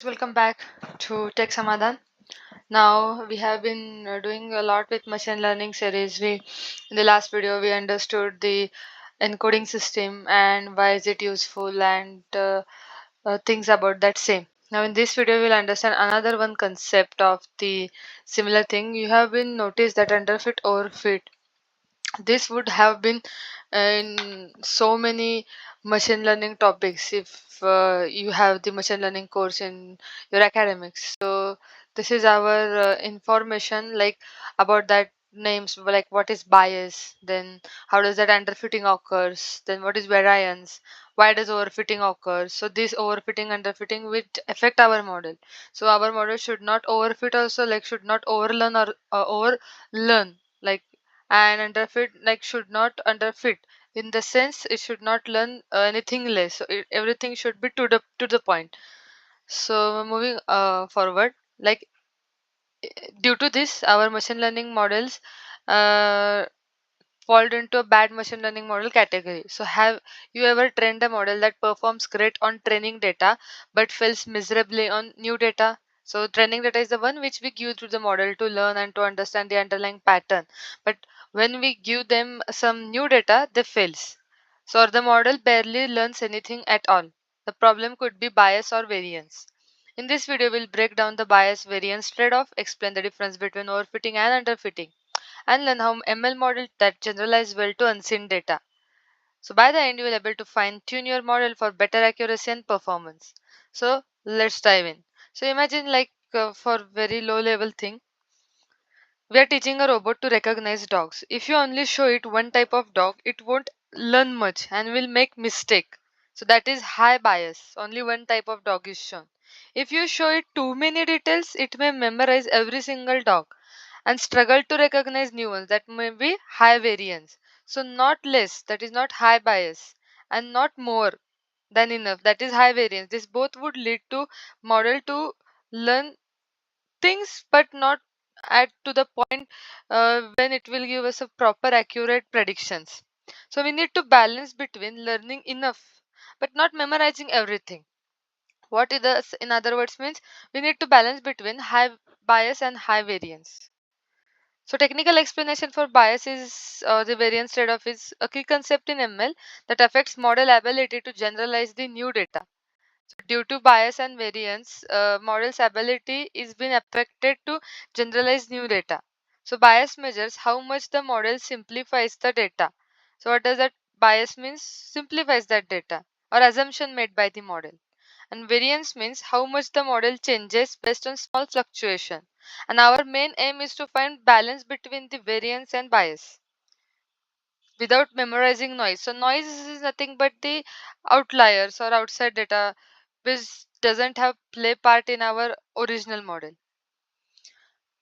welcome back to Tech Samadhan. Now we have been doing a lot with machine learning series. In the last video we understood the encoding system and why is it useful and things about that same. Now in this video we'll understand another one concept of the similar thing. You have been noticed that underfit overfit. This would have been in so many machine learning topics if you have the machine learning course in your academics. So this is our information like about that names, like what is bias, then how does that underfitting occurs, then what is variance, why does overfitting occur. So this overfitting underfitting will affect our model. So our model should not overfit also, like should not overlearn or overlearn, like, and underfit like should not underfit in the sense it should not learn anything less. So everything should be to the point. So moving forward, like due to this our machine learning models uh, fall into a bad machine learning model category. So have you ever trained a model that performs great on training data but fails miserably on new data? So training data is the one which we give to the model to learn and to understand the underlying pattern. But when we give them some new data, they fails. So the model barely learns anything at all. The problem could be bias or variance. In this video, we'll break down the bias variance trade-off, explain the difference between overfitting and underfitting, and learn how ML model that generalize well to unseen data. So by the end, you will be able to fine tune your model for better accuracy and performance. So let's dive in. So imagine like for very low level thing, we are teaching a robot to recognize dogs. If you only show it one type of dog, it won't learn much and will make mistake. So that is high bias. Only one type of dog is shown. If you show it too many details, it may memorize every single dog and struggle to recognize new ones. That may be high variance. So not less, that is not high bias, and not more than enough, that is high variance. This both would lead to model to learn things but not at to the point when it will give us a proper accurate predictions. So we need to balance between learning enough but not memorizing everything. What it does in other words means we need to balance between high bias and high variance. So technical explanation for bias is the variance trade-off is a key concept in ML that affects model ability to generalize the new data. So due to bias and variance, model's ability is being affected to generalize new data. So bias measures how much the model simplifies the data. So what does that bias means? Simplifies that data or assumption made by the model. And variance means how much the model changes based on small fluctuation. And our main aim is to find balance between the variance and bias without memorizing noise. So noise is nothing but the outliers or outside data which doesn't have play part in our original model.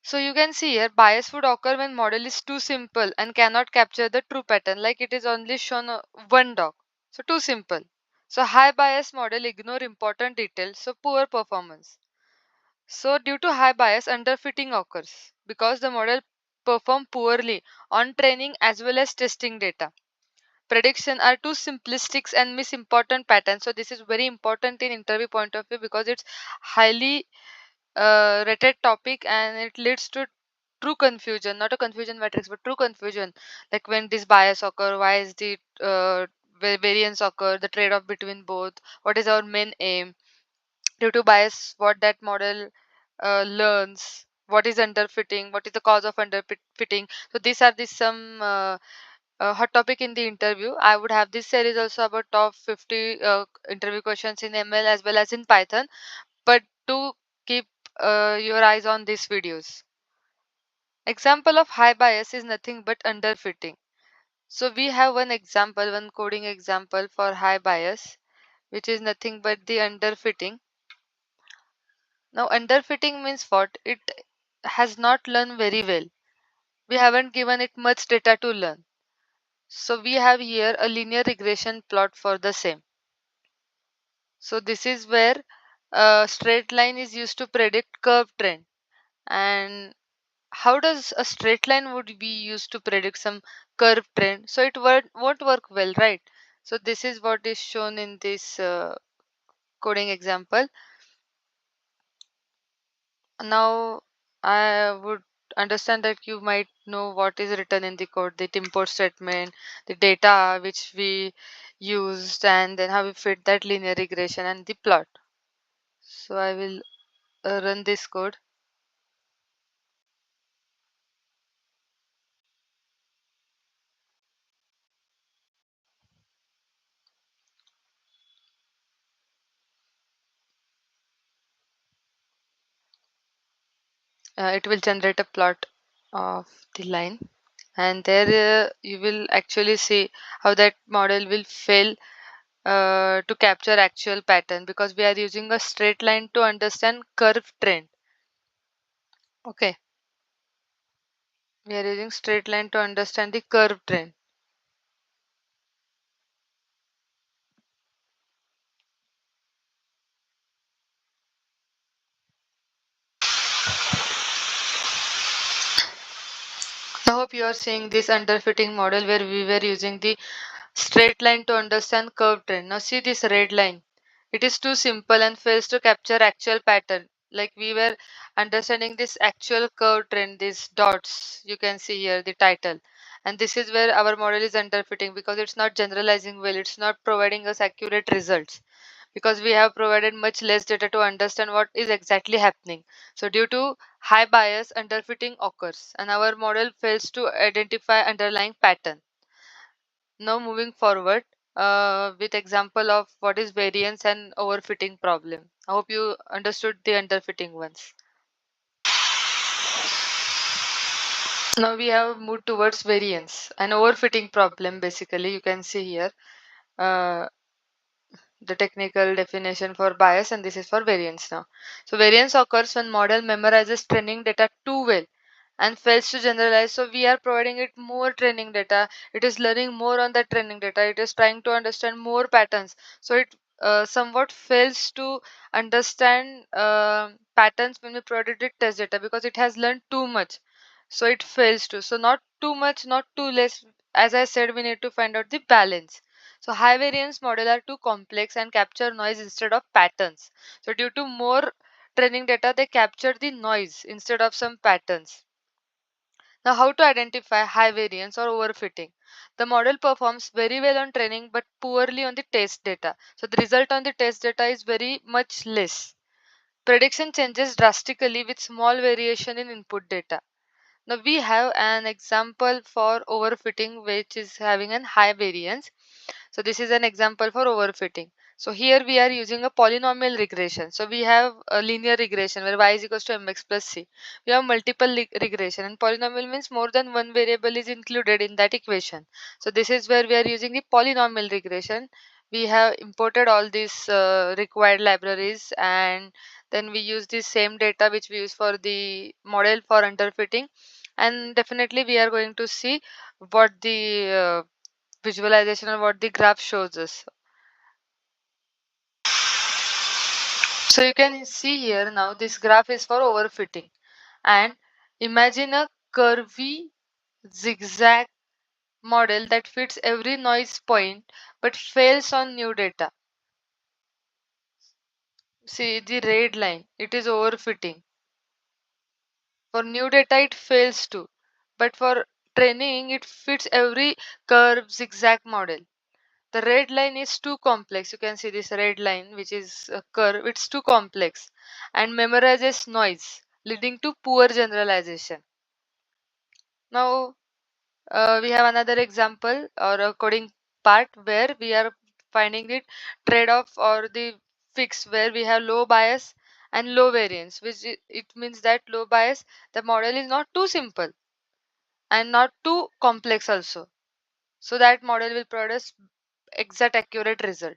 So you can see here bias would occur when model is too simple and cannot capture the true pattern, like it is only shown one dog. So too simple. So high bias model ignore important details, so poor performance. So due to high bias, underfitting occurs because the model perform poorly on training as well as testing data. Prediction are too simplistic and miss important patterns. So this is very important in interview point of view because it's highly rated topic and it leads to true confusion, not a confusion matrix but true confusion, like when this bias occur, why is the variance occur, the trade-off between both, what is our main aim, due to bias what that model learns, what is underfitting, what is the cause of underfitting. So these are the some hot topic in the interview. I would have this series also about top 50 interview questions in ML as well as in Python, but to keep your eyes on these videos. Example of high bias is nothing but underfitting. So we have one example, one coding example for high bias, which is nothing but the underfitting. Now underfitting means what? It has not learned very well. We haven't given it much data to learn. So we have here a linear regression plot for the same. So this is where a straight line is used to predict curve trend. And how does a straight line would be used to predict some curve trend? So it won't work well, right? So this is what is shown in this coding example. Now, I would understand that you might know what is written in the code, the import statement, the data which we used, and then how we fit that linear regression and the plot. So I will run this code. It will generate a plot of the line, and there you will actually see how that model will fail to capture actual pattern because we are using a straight line to understand curve trend. Okay, we are using straight line to understand the curve trend. I hope you are seeing this underfitting model where we were using the straight line to understand curve trend. Now see this red line. It is too simple and fails to capture actual pattern. Like we were understanding this actual curve trend, these dots. You can see here the title. And this is where our model is underfitting because it's not generalizing well. It's not providing us accurate results because we have provided much less data to understand what is exactly happening. So due to high bias, underfitting occurs and our model fails to identify underlying pattern. Now moving forward with example of what is variance and overfitting problem. I hope you understood the underfitting ones. Now we have moved towards variance and overfitting problem. Basically, you can see here uh, the technical definition for bias, and this is for variance now. So variance occurs when model memorizes training data too well and fails to generalize. So we are providing it more training data. It is learning more on that training data. It is trying to understand more patterns. So it somewhat fails to understand patterns when we provided it test data because it has learned too much. So it fails to. So not too much, not too less. As I said, we need to find out the balance. So high variance model are too complex and capture noise instead of patterns. So due to more training data, they capture the noise instead of some patterns. Now, how to identify high variance or overfitting? The model performs very well on training but poorly on the test data. So the result on the test data is very much less. Prediction changes drastically with small variation in input data. Now we have an example for overfitting which is having a high variance. So this is an example for overfitting. So here we are using a polynomial regression. So we have a linear regression where y is equals to mx plus c. We have multiple regression, and polynomial means more than one variable is included in that equation. So this is where we are using the polynomial regression. We have imported all these required libraries, and then we use the same data which we use for the model for underfitting, and definitely we are going to see what the visualization of what the graph shows us. So you can see here now this graph is for overfitting, and imagine a curvy zigzag model that fits every noise point but fails on new data. See the red line, it is overfitting. For new data it fails to, but for training it fits every curve zigzag model. The red line is too complex. You can see this red line, which is a curve, it's too complex and memorizes noise, leading to poor generalization. Now, we have another example or a coding part where we are finding the trade-off or the fix where we have low bias and low variance, which it means that low bias, the model is not too simple and not too complex also. So that model will produce exact accurate result.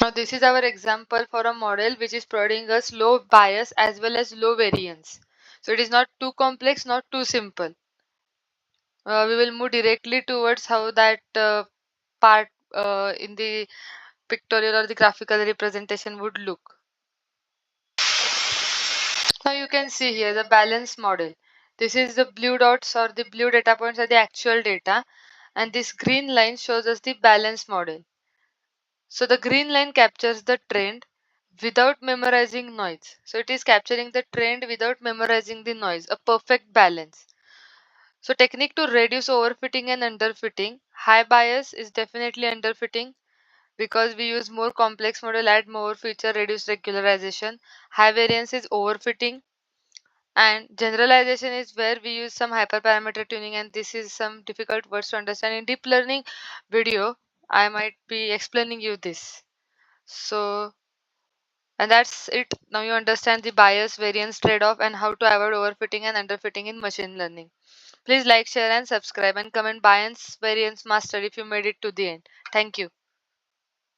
Now this is our example for a model which is providing us low bias as well as low variance. So it is not too complex, not too simple. We will move directly towards how that part in the pictorial or the graphical representation would look. Now you can see here the balance model. This is the blue dots or the blue data points are the actual data, and this green line shows us the balance model. So the green line captures the trend, without memorizing noise. So it is capturing the trend without memorizing the noise, a perfect balance. So technique to reduce overfitting and underfitting. High bias is definitely underfitting because we use more complex model, add more feature, reduce regularization. High variance is overfitting, and generalization is where we use some hyperparameter tuning, and this is some difficult words to understand. In deep learning video, I might be explaining you this. So, and that's it. Now you understand the bias, variance, trade-off, and how to avoid overfitting and underfitting in machine learning. Please like, share, and subscribe, and comment bias, variance master if you made it to the end. Thank you.